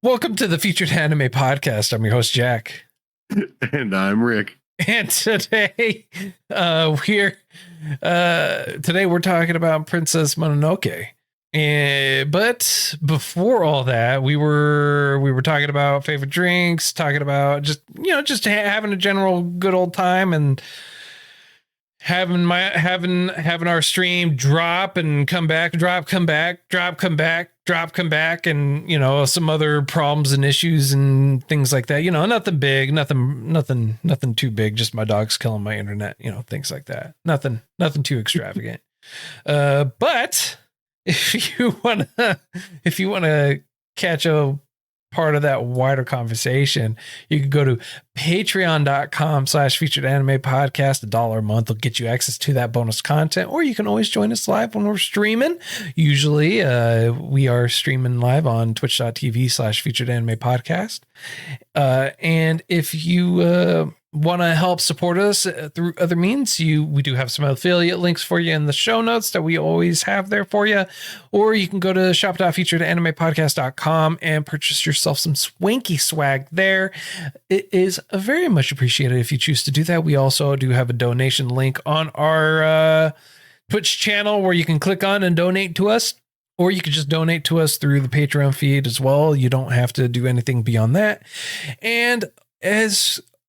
Welcome to the Featured Anime Podcast. I'm your host, Jack. And I'm Rick. And today, we're talking about Princess Mononoke. But before all that, we were talking about favorite drinks, talking about just having a general good old time, and having our stream drop and come back, drop, come back, drop, come back, drop, come back, and some other problems and issues and things like that. Nothing big, nothing too big. Just my dog's killing my internet. Things like that. Nothing too extravagant. But if you wanna catch a part of that wider conversation, you can go to patreon.com/featured anime podcast. $1 a month will get you access to that bonus content, or you can always join us live when we're streaming. Usually we are streaming live on twitch.tv/featured anime podcast. And if you want to help support us through other means, we do have some affiliate links for you in the show notes that we always have there for you. Or you can go to shop.featuredanimepodcast.com and purchase yourself some swanky swag there. It is very much appreciated if you choose to do that. We also do have a donation link on our Twitch channel where you can click on and donate to us. Or you could just donate to us through the Patreon feed as well. You don't have to do anything beyond that. And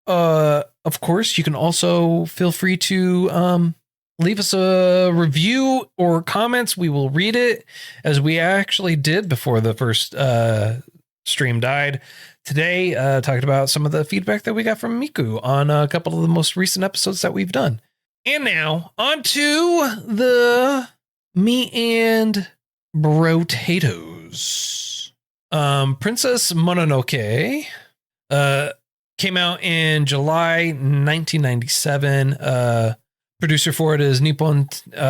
of course, you can also feel free to leave us a review or comments. We will read it, as we actually did before the first stream died today, talking about some of the feedback that we got from Miku on a couple of the most recent episodes that we've done. And now on to the me and Brotatoes. Princess Mononoke came out in July 1997. Producer for it is Nippon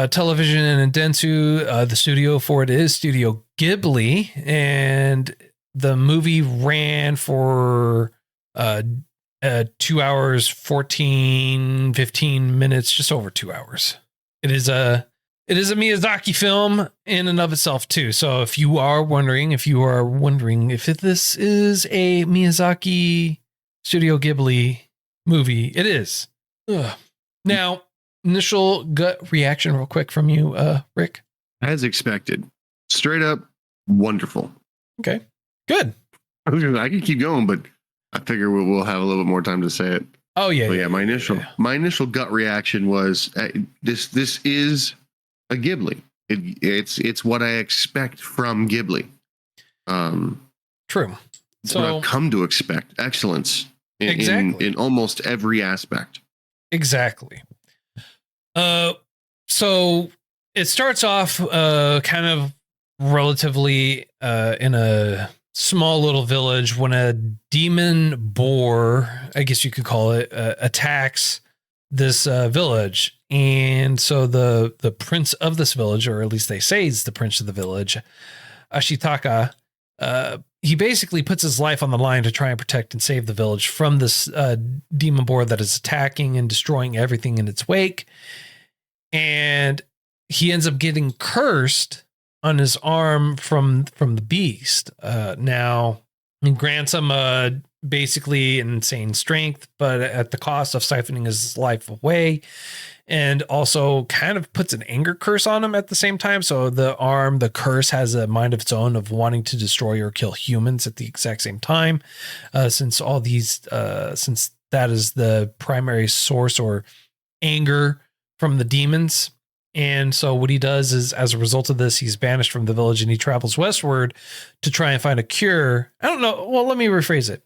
Television and Dentsu. The studio for it is Studio Ghibli. And the movie ran for 2 hours, 15 minutes, just over 2 hours. It is a Miyazaki film in and of itself too. So if you are wondering if this is a Miyazaki Studio Ghibli movie, it is. Ugh. Now, initial gut reaction real quick from you, Rick. As expected. Straight up wonderful. Okay, good. I can keep going, but I figure we'll have a little bit more time to say it. Oh yeah. But my initial gut reaction was this is a Ghibli. It's what I expect from Ghibli. True. So what I've come to expect. Excellence. In almost every aspect. Exactly. So it starts off kind of relatively in a small little village when a demon boar, I guess you could call it, attacks this village. And so the prince of this village, or at least they say he's the prince of the village, Ashitaka, he basically puts his life on the line to try and protect and save the village from this demon boar that is attacking and destroying everything in its wake. And he ends up getting cursed on his arm from the beast. Now, it grants him basically insane strength, but at the cost of siphoning his life away. And also kind of puts an anger curse on him at the same time. So the curse has a mind of its own of wanting to destroy or kill humans at the exact same time. Since that is the primary source or anger from the demons. And so what he does is, as a result of this, he's banished from the village and he travels westward to try and find a cure. I don't know. Well, let me rephrase it.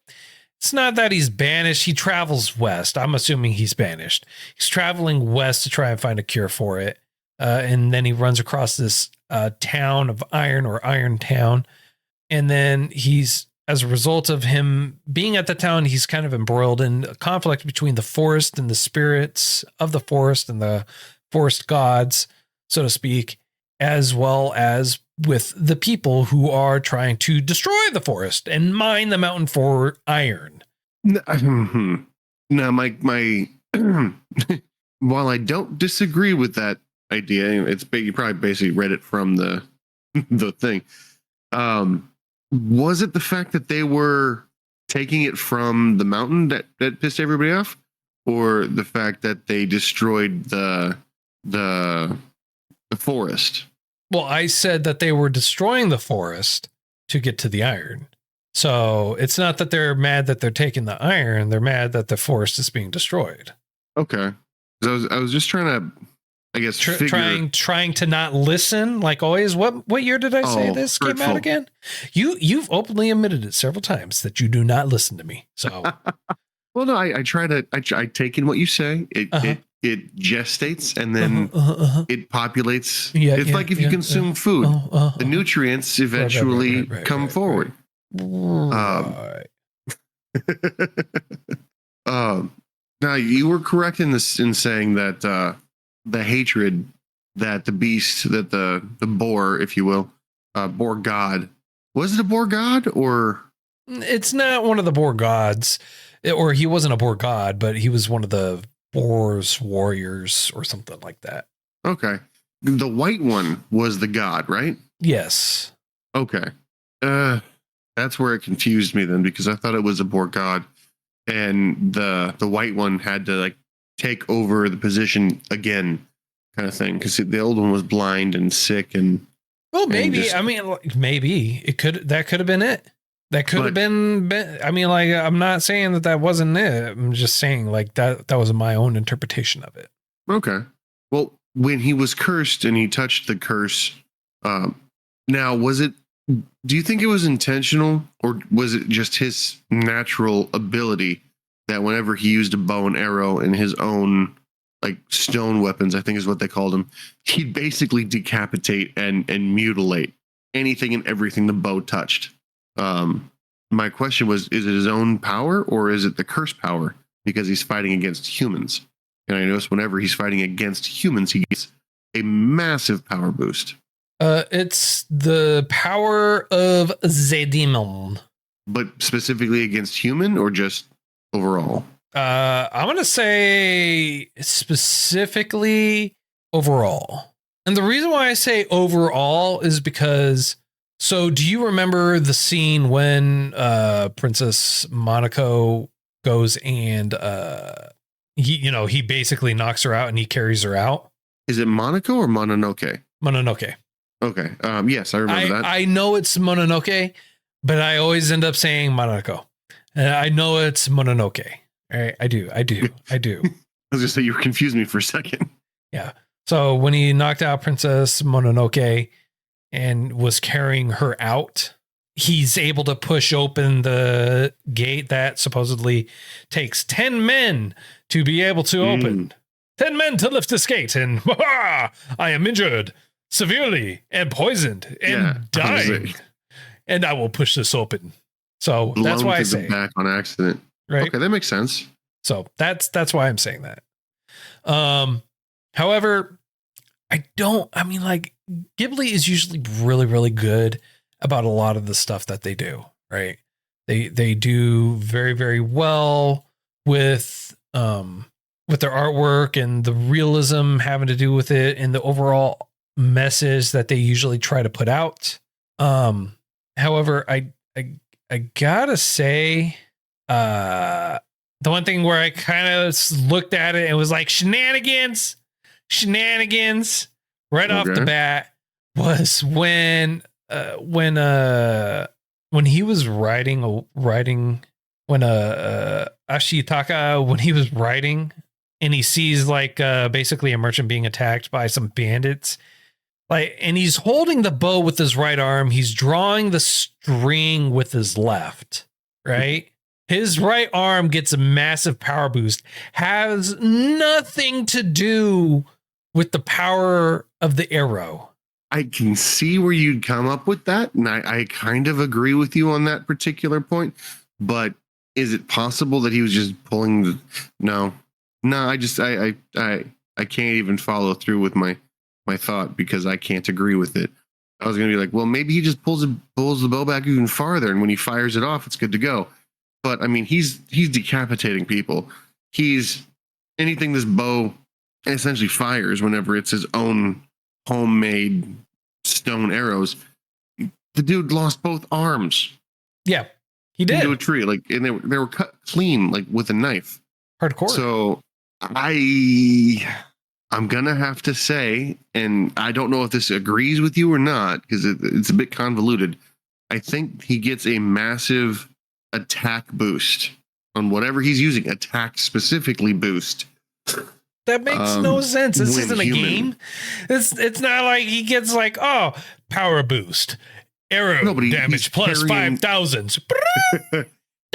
It's not that he's banished. He travels west. I'm assuming he's banished. He's traveling west to try and find a cure for it. And then he runs across this town of Iron, or Iron Town. And then as a result of him being at the town, he's kind of embroiled in a conflict between the forest and the spirits of the forest and the forest gods, so to speak, as well as with the people who are trying to destroy the forest and mine the mountain for iron. Now, my while I don't disagree with that idea, you probably basically read it from the thing. Was it the fact that they were taking it from the mountain that pissed everybody off, or the fact that they destroyed the forest? Well, I said that they were destroying the forest to get to the iron. So it's not that they're mad that they're taking the iron. They're mad that the forest is being destroyed. Okay. I was just trying to, I guess, trying to not listen like always. What year did I say this came out again? You've openly admitted it several times that you do not listen to me. So, well, no, I try to. I take in what you say. It gestates and then it populates. It's like if you consume food, the nutrients eventually come forward. Right. Now you were correct in saying that the hatred that the beast, that the boar, if you will, boar god, was it a boar god, or it's not one of the boar gods, or he wasn't a boar god, but he was one of the boar's warriors or something like that. Okay, the white one was the god, right? Yes. Okay, that's where it confused me then, because I thought it was a boar god. And the white one had to like take over the position again, kind of thing, because the old one was blind and sick and. Well, maybe. Maybe that could have been it. That could have been. I mean, like, I'm not saying that wasn't it. I'm just saying like that was my own interpretation of it. Okay. Well, when he was cursed and he touched the curse, now was it? Do you think it was intentional, or was it just his natural ability that whenever he used a bow and arrow in his own like stone weapons, I think is what they called them, he'd basically decapitate and mutilate anything and everything the bow touched? My question was, is it his own power or is it the curse power? Because he's fighting against humans. And I noticed whenever he's fighting against humans, he gets a massive power boost. It's the power of the demon. But specifically against human or just overall? I'm going to say specifically overall. And the reason why I say overall is because, so do you remember the scene when Princess Monaco goes and he basically knocks her out and he carries her out? Is it Monaco or Mononoke? Mononoke. Okay. Yes, I remember that. I know it's Mononoke, but I always end up saying Monaco. And I know it's Mononoke. All right, I do. I was just saying, you confused me for a second. Yeah. So when he knocked out Princess Mononoke and was carrying her out, he's able to push open the gate that supposedly takes 10 men to be able to open. 10 men to lift this gate, and I am injured severely and poisoned and dying, and I will push this open. So that's why I say back on accident. Right. Okay, that makes sense. So that's why I'm saying that. However, like Ghibli is usually really, really good about a lot of the stuff that they do, right? They do very, very well with their artwork and the realism having to do with it and the overall message that they usually try to put out. However, I gotta say, the one thing where I kind of looked at it and was like shenanigans right off the bat was when he was writing when Ashitaka, when he was writing and he sees like basically a merchant being attacked by some bandits. Like, and he's holding the bow with his right arm. He's drawing the string with his left, right? His right arm gets a massive power boost, has nothing to do with the power of the arrow. I can see where you'd come up with that. And I kind of agree with you on that particular point, but is it possible that he was just pulling no, I can't even follow through with my thought because I can't agree with it. I was going to be like, well, maybe he just pulls the bow back even farther. And when he fires it off, it's good to go. But I mean, he's decapitating people. He's anything this bow essentially fires whenever it's his own homemade stone arrows. the dude lost both arms Yeah, he did. into a tree, like, and they were cut clean, like with a knife. Hardcore. So I'm gonna have to say, and I don't know if this agrees with you or not, because it's a bit convoluted. I think he gets a massive attack boost on whatever he's using, attack specifically boost. That makes no sense. This when isn't a human. game. It's not like he gets like, oh, power boost, arrow No, but he's damage plus carrying- 5,000.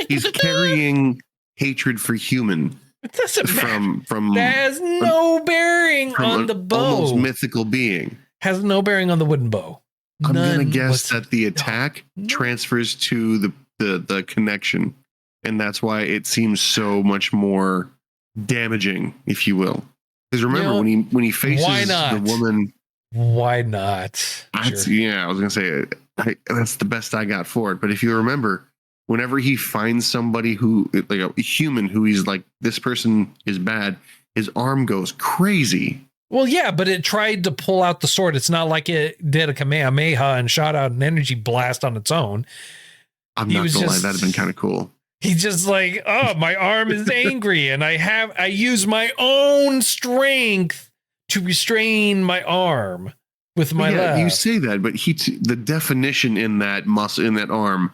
He's carrying hatred for human It doesn't matter. from That has no bearing from on an the bow. almost mythical being. Has no bearing on the wooden bow. I'm gonna None guess whatsoever. that the attack transfers to the connection, and that's why it seems so much more damaging, if you will. Because remember, You know, when he faces why not? the woman, Why not? that's, Sure. yeah, I was gonna say that's the best I got for it. But if you remember, whenever he finds somebody who, like a human, who he's like, this person is bad, his arm goes crazy. Well, yeah, but it tried to pull out the sword. It's not like it did a Kamehameha and shot out an energy blast on its own. I'm He not was gonna lie, just- that'd have been kind of cool. He's just like, oh, my arm is angry, and I use my own strength to restrain my arm with my left. You say that, but the definition in that muscle, in that arm,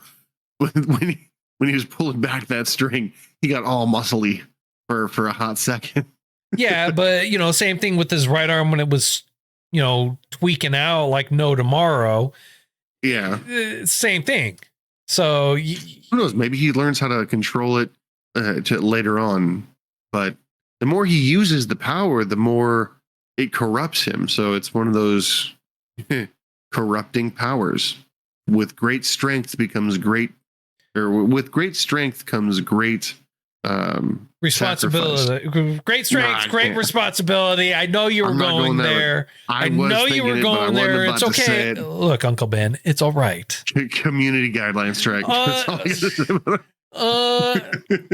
when he was pulling back that string, he got all muscly for a hot second. Yeah, but same thing with his right arm when it was, tweaking out like no tomorrow. Yeah, Same thing. So who knows? Maybe he learns how to control it to later on. But the more he uses the power, the more it corrupts him. So it's one of those corrupting powers. With great strength becomes great, or with great strength comes great responsibility. sacrifice. Great strength, Nah, great yeah. responsibility. I know you were I'm not going going that way. there. I was know you thinking were it, but I going wasn't there. about It's to say okay. it. Look, Uncle Ben, it's all right. Community guideline strike. That's all I gotta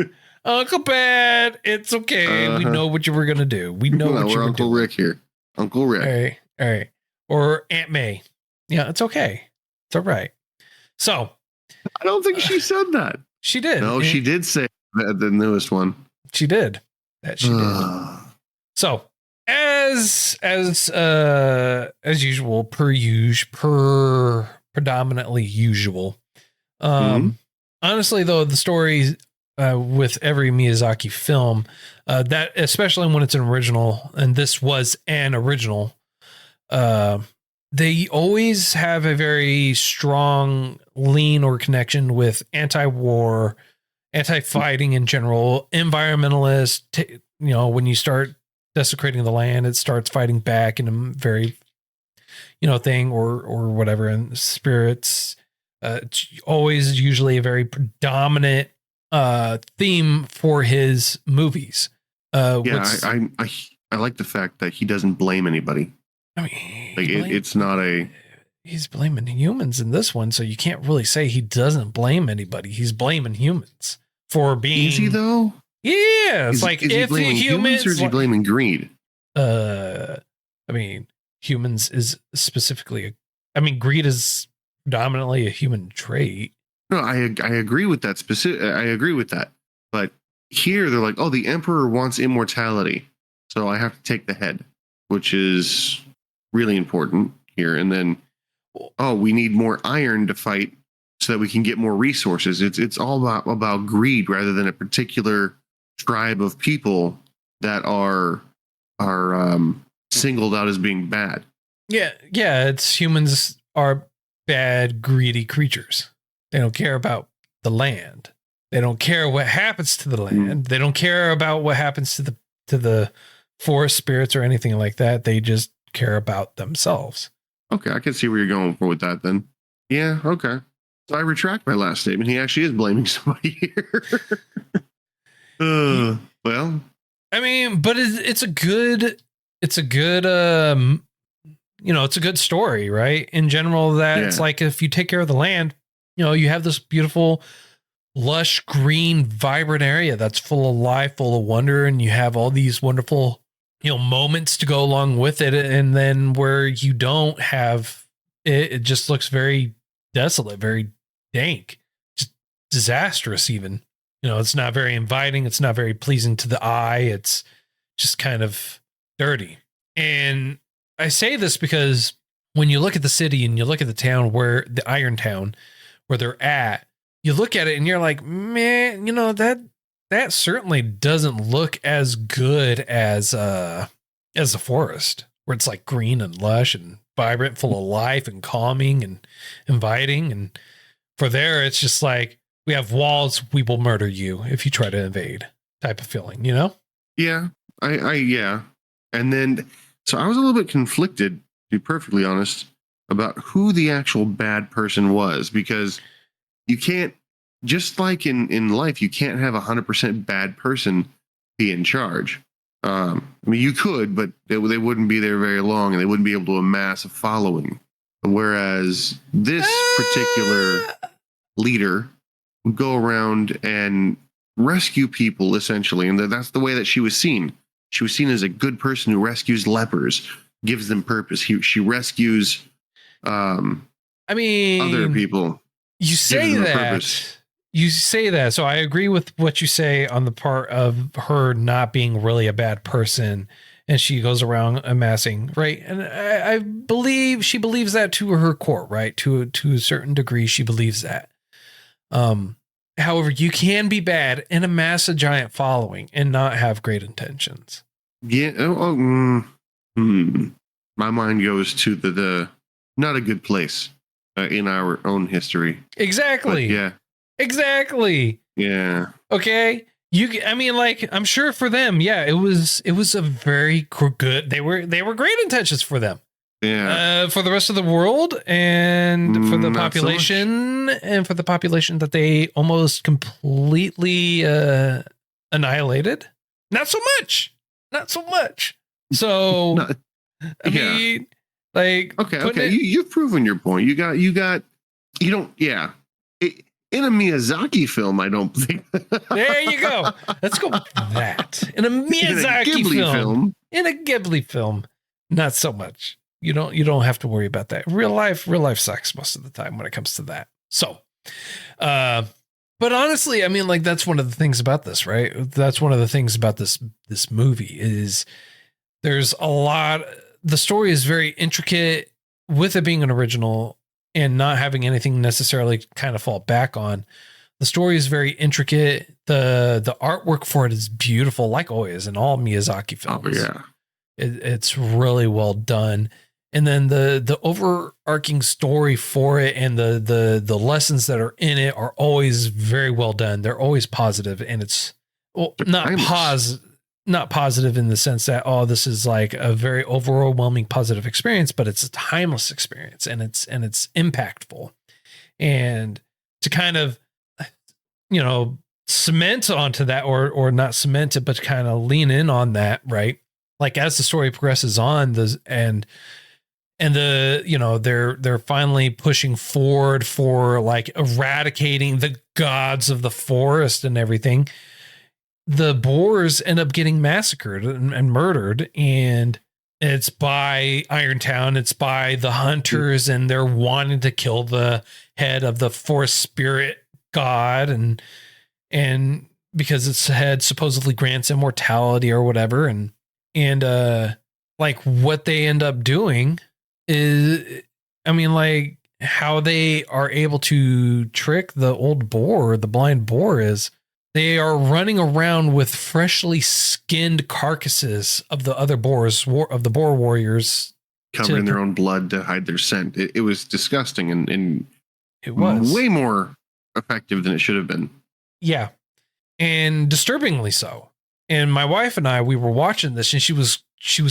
say. Uncle Ben, it's okay. We Uh-huh. know what you were gonna do. We know Well, what you we're were Uncle doing. Rick here. Uncle Rick. All right. Or Aunt May. Yeah, it's okay. It's all right. So I don't think she said that. she did. No, she did say that, the newest one. She did. That she did. So as usual, predominantly usual. Honestly, though, the story with every Miyazaki film, that especially when it's an original, and this was an original, they always have a very strong lean or connection with anti-war, anti-fighting in general, environmentalist. When you start desecrating the land, it starts fighting back in a very, thing or whatever. And spirits, it's always usually a very predominant theme for his movies. I like the fact that he doesn't blame anybody. I mean, Like it's not a. He's blaming humans in this one, so you can't really say he doesn't blame anybody. He's blaming humans for being. Is he though? Yeah, it's like is he if the blaming humans, or is he blaming greed? I mean, humans is specifically. Greed is predominantly a human trait. No, I agree with that. I agree with that. But here they're like, oh, the emperor wants immortality, so I have to take the head, which is really important here. And then, oh, we need more iron to fight so that we can get more resources. It's all about greed rather than a particular tribe of people that are singled out as being bad. Yeah. It's humans are bad, greedy creatures. They don't care about the land. They don't care what happens to the land. They don't care about what happens to the forest spirits or anything like that. They just care about themselves. Okay, I can see where you're going for with that then. Yeah, okay. So I retract my last statement. He actually is blaming somebody here. Well, but it's a good it's a good story, right? In general, that it's like if you take care of the land, you have this beautiful, lush, green, vibrant area that's full of life, full of wonder, and you have all these wonderful, moments to go along with it. And then where you don't have it, it just looks very desolate, very dank, just disastrous even. It's not very inviting. It's not very pleasing to the eye. It's just kind of dirty. And I say this because when you look at the city and you look at the town where the Iron Town, where they're at, you look at it and you're like, man, that certainly doesn't look as good as the forest, where it's like green and lush and vibrant, full of life and calming and inviting. And for there, it's just like, we have walls. We will murder you if you try to invade type of feeling, Yeah. Yeah. And then, so I was a little bit conflicted, to be perfectly honest, about who the actual bad person was, because you can't, just like in life, you can't have 100% bad person be in charge. I mean, you could, but they wouldn't be there very long, and they wouldn't be able to amass a following. Whereas this particular leader would go around and rescue people, essentially, and that's the way that she was seen. She was seen as a good person who rescues lepers, gives them purpose. She rescues other people. You say that. You say that. So I agree with what you say on the part of her not being really a bad person, and she goes around amassing, right? And I believe she believes that to her core, right? To a certain degree, she believes that. However, you can be bad and amass a giant following and not have great intentions. Yeah. My mind goes to the not a good place in our own history. Exactly. But yeah. Exactly. Yeah. Okay. I'm sure for them, yeah, it was a very good. They were great intentions for them. Yeah. For the rest of the world and for the population and for the population that they almost completely annihilated. Not so much. So, I mean, like, okay. You've proven your point. In a Miyazaki film, I don't think. There you go. Let's go with that. In a Miyazaki film. In a Ghibli film, not so much. You don't have to worry about that. Real life sucks most of the time when it comes to that. So, but honestly, I mean, like, that's one of the things about this, right? That's one of the things about this movie is there's a lot. The story is very intricate with it being an original and not having anything necessarily kind of fall back on. The story is very intricate. The artwork for it is beautiful, like always in all Miyazaki films. Oh yeah, it's really well done. And then the overarching story for it and the lessons that are in it are always very well done. They're always positive, and it's not positive in the sense that, oh, this is like a very overwhelming positive experience, but it's a timeless experience, and it's impactful. And to kind of, cement onto that, or not cement it, but kind of lean in on that, right? Like, as the story progresses on, they're finally pushing forward for like eradicating the gods of the forest and everything. The boars end up getting massacred and murdered, and it's by Irontown. It's by the hunters, and they're wanting to kill the head of the forest spirit god, and because its head supposedly grants immortality or whatever, and like, what they end up doing is, I mean, like, how they are able to trick the old boar, the blind boar, is they are running around with freshly skinned carcasses of the other boars, of the boar warriors, covered in their own blood to hide their scent. It was disgusting and it was way more effective than it should have been. Yeah, and disturbingly so. And my wife and I, we were watching this, and she was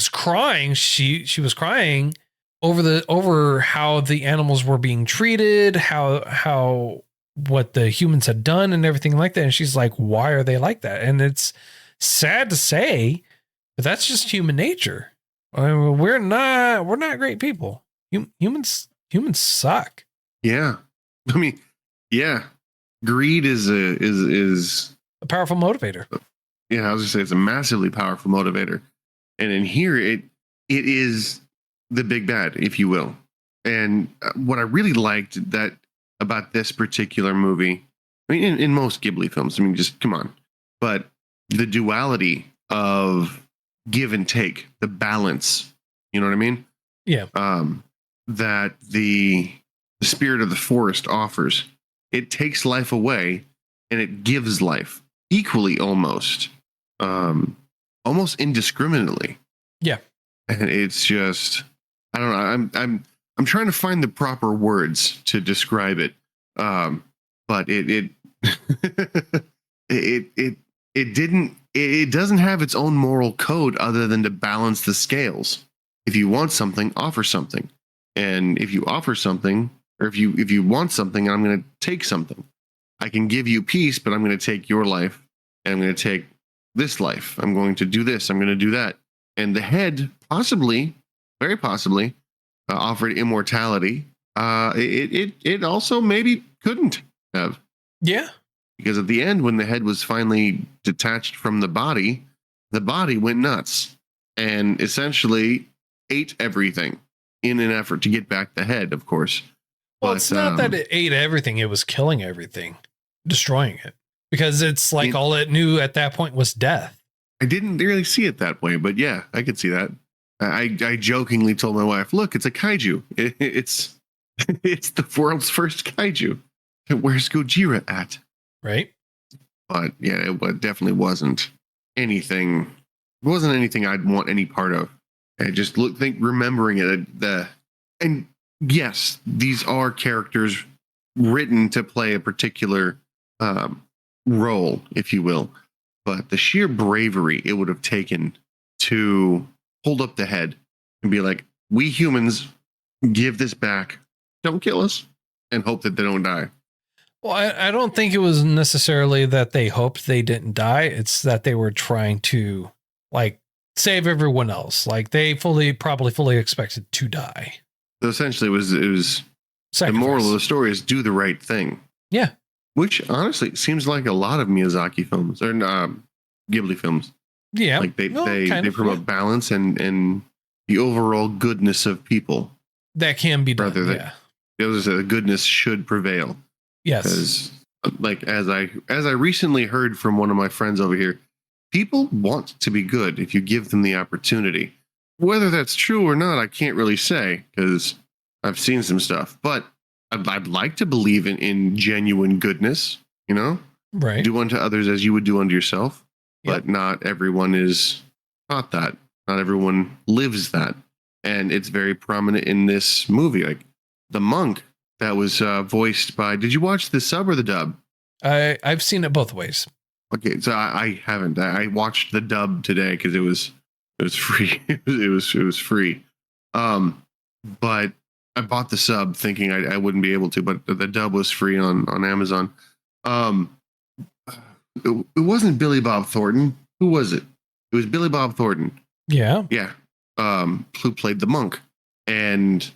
crying. She was crying over how the animals were being treated, how what the humans had done and everything like that. And she's like, why are they like that? And it's sad to say, but that's just human nature. I mean, we're not great people. Humans suck. Yeah. I mean, yeah. Greed is a powerful motivator. Yeah, I was gonna say it's a massively powerful motivator. And in here, it is the big bad, if you will. And what I really liked, that about this particular movie. I mean, in most Ghibli films, I mean, just come on. But the duality of give and take, the balance, you know what I mean? Yeah. That the spirit of the forest offers. It takes life away and it gives life equally almost. Almost indiscriminately. Yeah. And it's just, I don't know. I'm trying to find the proper words to describe it. But it doesn't have its own moral code other than to balance the scales. If you want something, offer something. And if you offer something, or if you want something, I'm going to take something. I can give you peace, but I'm going to take your life, and I'm going to take this life. I'm going to do this. I'm going to do that. And the head, possibly, very possibly, offered immortality. It also maybe couldn't have. Yeah. Because at the end, when the head was finally detached from the body went nuts and essentially ate everything in an effort to get back the head, of course. Well, But, it's not that it ate everything. It was killing everything, destroying it. Because it's like all it knew at that point was death. I didn't really see it that way, but yeah, I could see that. I jokingly told my wife, look, it's a kaiju. It's the world's first kaiju. Where's Gojira at? Right. But yeah, it definitely wasn't anything. It wasn't anything I'd want any part of. I just remembering it. And yes, these are characters written to play a particular role, if you will. But the sheer bravery it would have taken to hold up the head and be like, we humans give this back. Don't kill us, and hope that they don't die. Well, I don't think it was necessarily that they hoped they didn't die. It's that they were trying to like save everyone else. Like they probably fully expected to die. So essentially, it was the moral of the story is do the right thing. Yeah. Which honestly seems like a lot of Miyazaki films or Ghibli films. Yeah. Like they promote balance and the overall goodness of people. That can be done. Rather than the goodness should prevail. Yes. As like as I recently heard from one of my friends over here, people want to be good if you give them the opportunity. Whether that's true or not, I can't really say because I've seen some stuff. But I'd like to believe in genuine goodness, you know? Right. Do unto others as you would do unto yourself. Yep. But not everyone is taught that. Not everyone lives that. And it's very prominent in this movie. Like the monk that was voiced by, did you watch the sub or the dub? I've seen it both ways. Okay, so I haven't. I watched the dub today because it was free. it was free. But I bought the sub thinking I wouldn't be able to, but the dub was free on Amazon. It wasn't Billy Bob Thornton. Who was it? It was Billy Bob Thornton. Yeah. Yeah. Who played the monk. And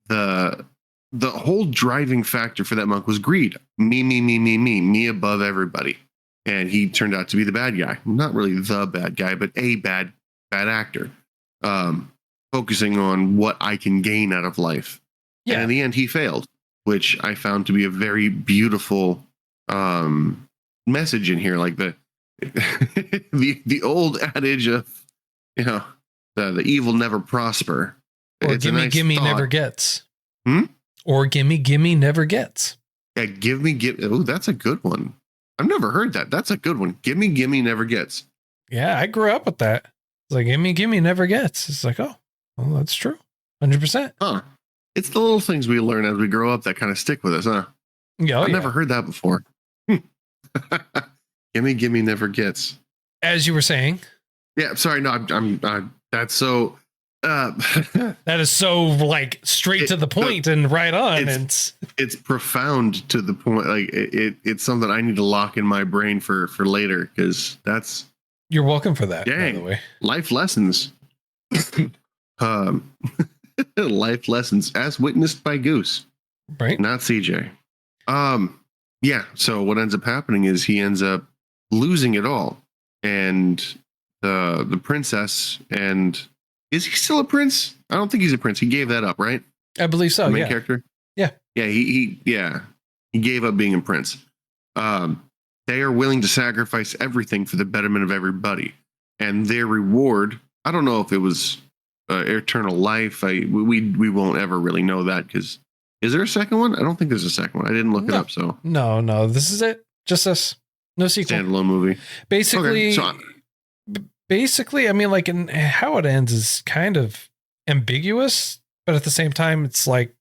the whole driving factor for that monk was greed. Me above everybody. And he turned out to be the bad guy. Not really the bad guy, but a bad actor. Focusing on what I can gain out of life. Yeah. And in the end, he failed, which I found to be a very beautiful message in here. Like the the old adage of, you know, the evil never prosper. Or it's gimme never gets. Hmm? Or gimme never gets. Yeah, give. Oh, that's a good one. I've never heard that. That's a good one. Gimme never gets. Yeah, I grew up with that. It's like gimme never gets. It's like, oh, well, that's true. 100%. Huh. It's the little things we learn as we grow up that kind of stick with us, huh? Yeah, I've never heard that before. Gimme never gets. As you were saying. Yeah, sorry. No, I'm that's so. That is so like straight to the point and right on. It's profound to the point. Like it's something I need to lock in my brain for later because that's. You're welcome for that. Dang, by the way. Life lessons. Life lessons as witnessed by Goose, right? Not CJ. Yeah. So what ends up happening is he ends up losing it all, and the princess and. Is he still a prince? I don't think he's a prince. He gave that up, right? I believe so. The main character. Yeah. Yeah. He He gave up being a prince. They are willing to sacrifice everything for the betterment of everybody, and their reward. I don't know if it was eternal life. We won't ever really know that, because is there a second one? I don't think there's a second one. I didn't look it up. So no, this is it. Just this. No sequel. Standalone movie. Basically, okay, basically, I mean, like, in how it ends is kind of ambiguous, but at the same time, it's like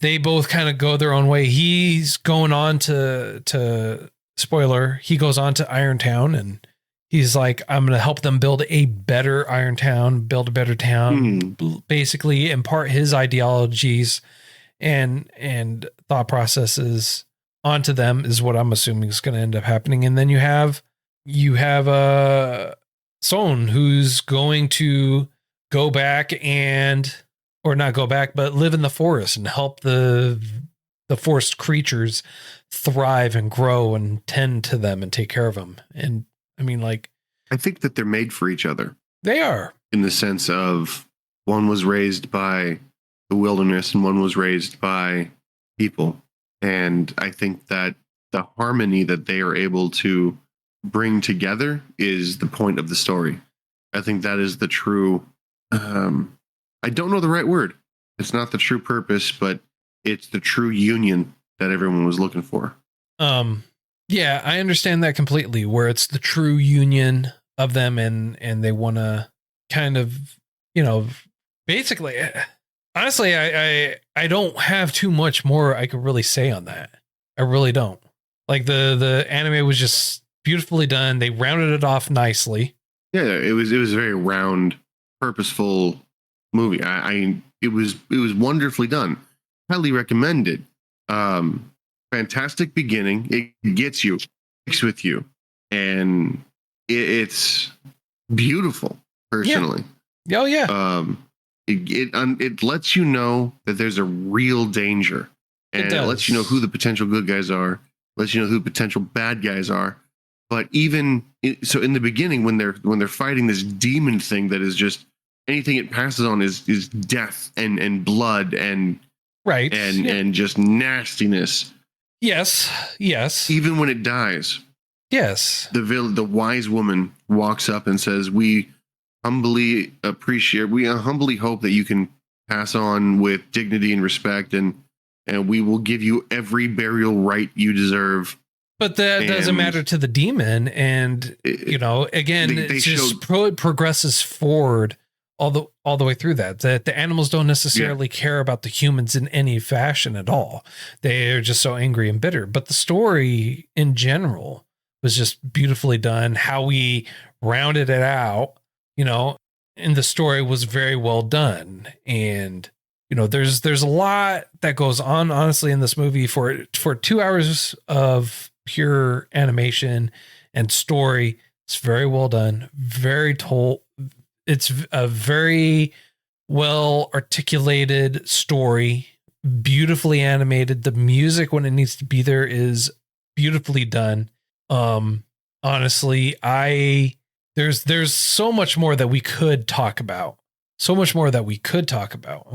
they both kind of go their own way. He's going on to spoiler. He goes on to Irontown, and he's like, I'm going to help them build a better Irontown, build a better town, basically impart his ideologies and thought processes onto them, is what I'm assuming is going to end up happening. And then you have Son, who's going to go back or not go back, but live in the forest and help the forest creatures thrive and grow and tend to them and take care of them. And I mean, like, I think that they're made for each other. They are, in the sense of one was raised by the wilderness and one was raised by people. And I think that the harmony that they are able to bring together is the point of the story. I think that is the true, I don't know the right word. It's not the true purpose, but it's the true union that everyone was looking for. Yeah, I understand that completely, where it's the true union of them and they want to kind of, basically, honestly, I don't have too much more I could really say on that. I really don't. Like, the anime was just beautifully done. They rounded it off nicely. Yeah, it was a very round, purposeful movie. It was wonderfully done. Highly recommended. Fantastic beginning. It gets you, sticks with you, and it's beautiful. Personally, yeah. Oh yeah. It lets you know that there's a real danger, and it lets you know who the potential good guys are. Lets you know who the potential bad guys are. But even so, in the beginning, when they're fighting this demon thing that is just anything it passes on is death and blood and right and just nastiness. Yes. Even when it dies. Yes. The wise woman walks up and says, we humbly hope that you can pass on with dignity and respect, and we will give you every burial right you deserve. But that doesn't matter to the demon. And, again, it just progresses forward all the way through that the animals don't necessarily care about the humans in any fashion at all. They are just so angry and bitter. But the story in general was just beautifully done. How we rounded it out, in the story was very well done. And, there's a lot that goes on, honestly, in this movie for 2 hours of pure animation and story. It's very well done, very told. It's a very well articulated story, beautifully animated. The music, when it needs to be there, is beautifully done. Honestly, there's so much more that we could talk about. And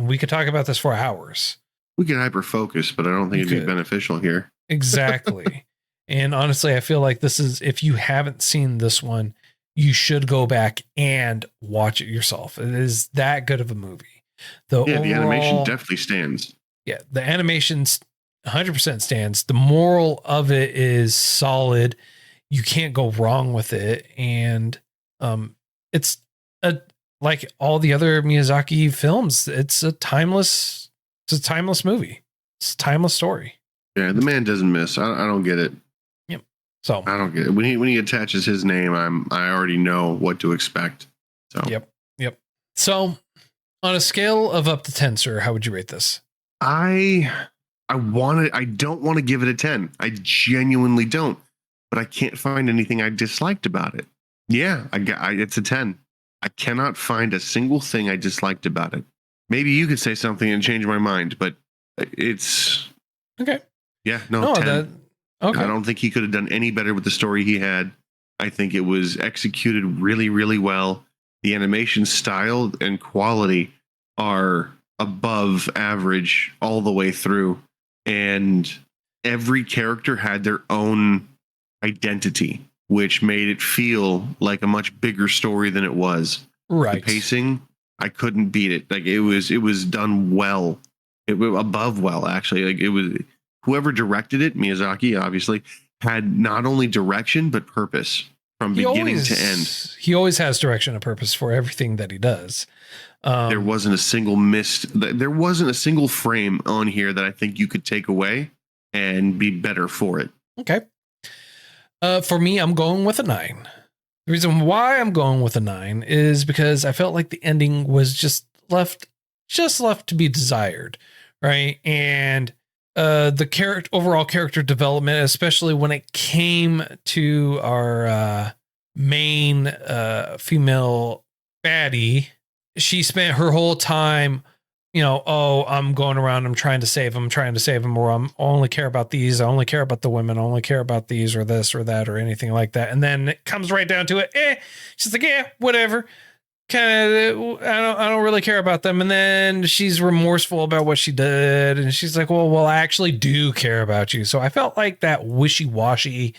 we could talk about this for hours. We could hyper focus, but I don't think it'd be beneficial here. Exactly. And honestly, I feel like this is, if you haven't seen this one, you should go back and watch it yourself. It is that good of a movie. The animation definitely stands. Yeah, the animation's 100% stands. The moral of it is solid. You can't go wrong with it. And it's like all the other Miyazaki films, it's a timeless movie. It's a timeless story. Yeah, the man doesn't miss. I don't get it. Yep. So I don't get it. When he attaches his name, I already know what to expect. So Yep. So on a scale of up to 10, sir, how would you rate this? I don't want to give it a 10. I genuinely don't. But I can't find anything I disliked about it. Yeah, it's a 10. I cannot find a single thing I disliked about it. Maybe you could say something and change my mind, but it's okay. Yeah, no, 10. Okay. I don't think he could have done any better with the story he had. I think it was executed really, really well. The animation style and quality are above average all the way through. And every character had their own identity, which made it feel like a much bigger story than it was. Right. The pacing, I couldn't beat it. Like it was done well. It was above well, actually. Like it was, whoever directed it, Miyazaki, obviously, had not only direction but purpose from beginning to end. He always has direction and purpose for everything that he does. There wasn't a single there wasn't a single frame on here that I think you could take away and be better for it. Okay. For me, I'm going with a 9. The reason why I'm going with a 9 is because I felt like the ending was just left to be desired, right? And the overall character development, especially when it came to our main female baddie, she spent her whole time, I'm going around, I'm trying to save him, or I only care about these, I only care about the women, I only care about these or this or that or anything like that. And then it comes right down to it. She's like, yeah, whatever. Kind of, I don't really care about them. And then she's remorseful about what she did. And she's like, well, I actually do care about you. So I felt like that wishy-washy,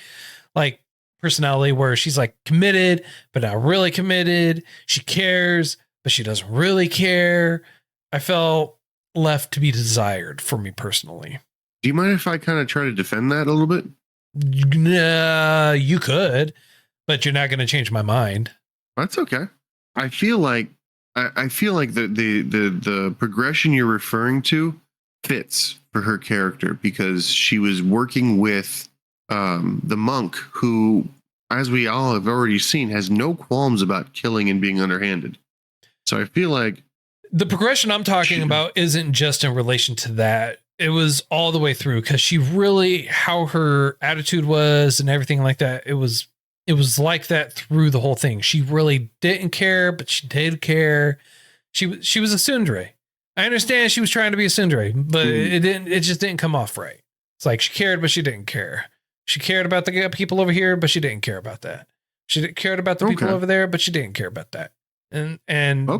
like, personality where she's like committed, but not really committed. She cares, but she doesn't really care. I felt left to be desired for me personally. Do you mind if I kind of try to defend that a little bit? You could, but you're not going to change my mind. That's okay. I feel like the progression you're referring to fits for her character because she was working with the monk who, as we all have already seen, has no qualms about killing and being underhanded. So I feel like the progression I'm talking about isn't just in relation to that. It was all the way through because she really, how her attitude was and everything like that. It was like that through the whole thing. She really didn't care, but she did care. She was a tsundere. I understand she was trying to be a tsundere, but it just didn't come off right. It's like she cared, but she didn't care. She cared about the people over here, but she didn't care about that. She cared about the people over there, but she didn't care about that. And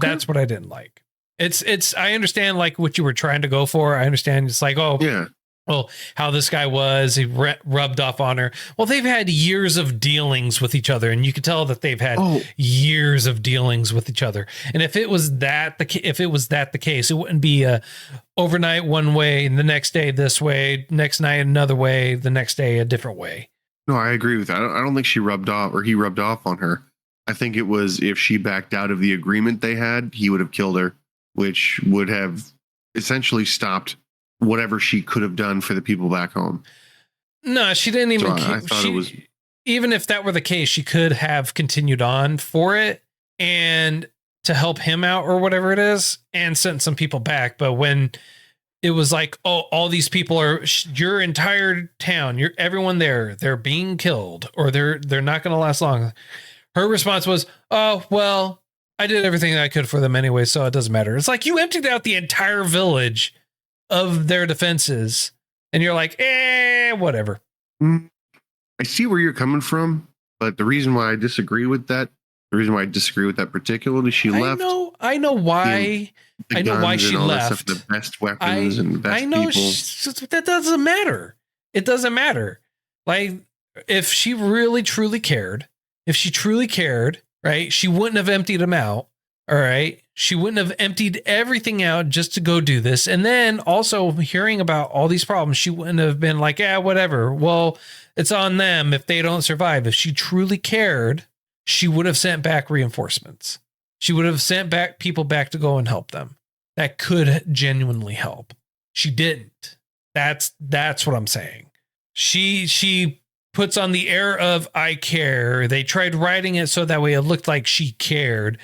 that's what I didn't like. It's I understand like what you were trying to go for. I understand it's like, well, how this guy was, he rubbed off on her. Well, they've had years of dealings with each other, and you could tell that they've had years of dealings with each other. And if it was that the case, it wouldn't be a overnight one way, and the next day this way, next night another way, the next day a different way. No, I agree with that. I don't think she rubbed off, or he rubbed off on her. I think it was if she backed out of the agreement they had, he would have killed her, which would have essentially stopped whatever she could have done for the people back home. No, she didn't even. I thought it was, even if that were the case, she could have continued on for it and to help him out or whatever it is and sent some people back. But when it was like, all these people are your entire town, everyone there, they're being killed or they're not going to last long. Her response was, oh, well, I did everything that I could for them anyway, so it doesn't matter. It's like you emptied out the entire village of their defenses and you're like, whatever. I see where you're coming from, but the reason why I disagree with that particularly, she left. I know why. I know why she left. The best weapons and the best people. That doesn't matter. It doesn't matter. Like if she really truly cared, right? She wouldn't have emptied them out. All right. She wouldn't have emptied everything out just to go do this. And then also hearing about all these problems, she wouldn't have been like, whatever. Well, it's on them if they don't survive. If she truly cared, she would have sent back reinforcements. She would have sent back people back to go and help them. That could genuinely help. She didn't. That's what I'm saying. She puts on the air of I care. They tried writing it so that way it looked like she cared.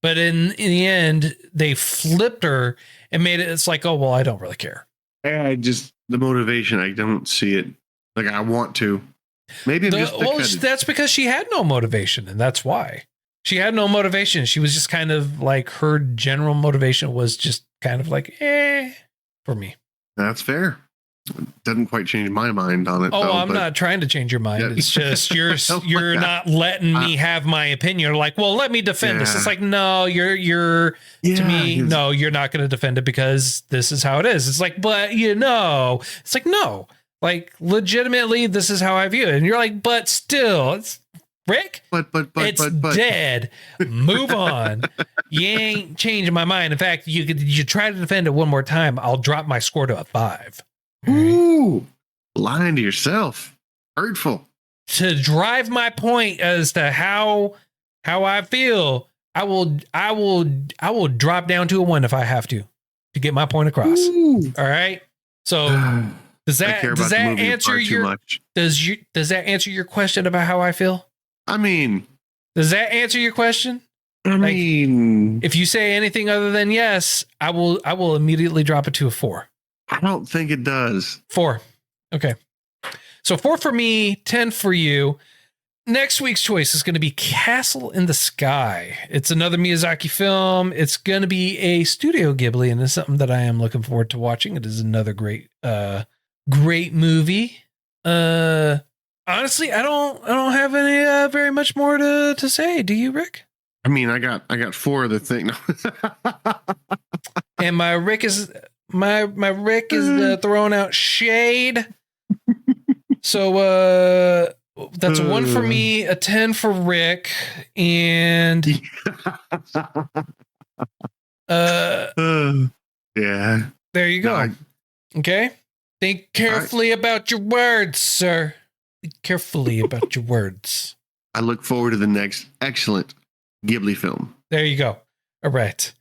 But in the end, they flipped her and made it. It's like, oh, well, I don't really care. The motivation, I don't see it. Like I want to. Maybe that's because she had no motivation. And that's why she had no motivation. She was just kind of like her general motivation was just kind of like, for me. That's fair. Doesn't quite change my mind on it. I'm not trying to change your mind. Yeah. It's just you're not letting me have my opinion. You're like, well, let me defend this. It's like, no, you're to me, no, you're not going to defend it because this is how it is. It's like, but it's like, no. Like, legitimately, this is how I view it. And you're like, but still, it's Rick. It's dead. Move on. You ain't changing my mind. In fact, you try to defend it one more time, I'll drop my score to a 5. Ooh, lying to yourself. Hurtful. To drive my point as to how I feel, I will drop down to a 1 if I have to get my point across. Ooh. All right. So does that answer your question about how I feel? I mean, does that answer your question? I mean, if you say anything other than yes, I will immediately drop it to a 4. I don't think it does. 4. Okay. So 4 for me, 10 for you. Next week's choice is going to be Castle in the Sky. It's another Miyazaki film. It's going to be a Studio Ghibli, and it's something that I am looking forward to watching. It is another great movie. Honestly, I don't have any very much more to say. Do you, Rick? I mean, I got 4 of the thing. And my Rick is throwing out shade. So that's a 1 for me, a 10 for Rick, and yeah. There you go. Okay. Think carefully about your words, sir. Think carefully about your words. I look forward to the next excellent Ghibli film. There you go. All right.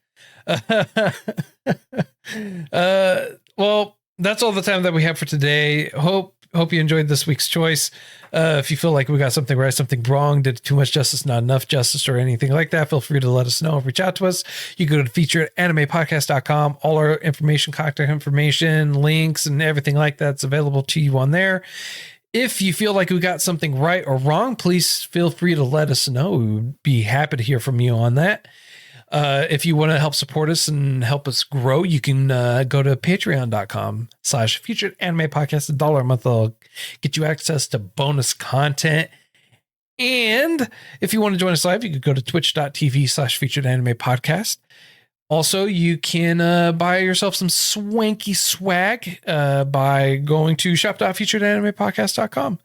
Well, that's all the time that we have for today. Hope you enjoyed this week's choice. If you feel like we got something right, something wrong, did too much justice, not enough justice, or anything like that, feel free to let us know. Reach out to us. You go to featuredanimepodcast.com. All our information, contact information, links, and everything like that's available to you on there. If you feel like we got something right or wrong, please feel free to let us know. We would be happy to hear from you on that. If you want to help support us and help us grow, you can go to patreon.com/featured anime podcast. $1 a month will get you access to bonus content. And if you want to join us live, you could go to twitch.tv/featured anime podcast. Also, you can buy yourself some swanky swag by going to shop.featuredanimepodcast.com.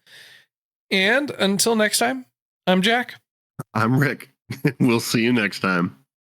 And until next time, I'm Jack. I'm Rick. We'll see you next time.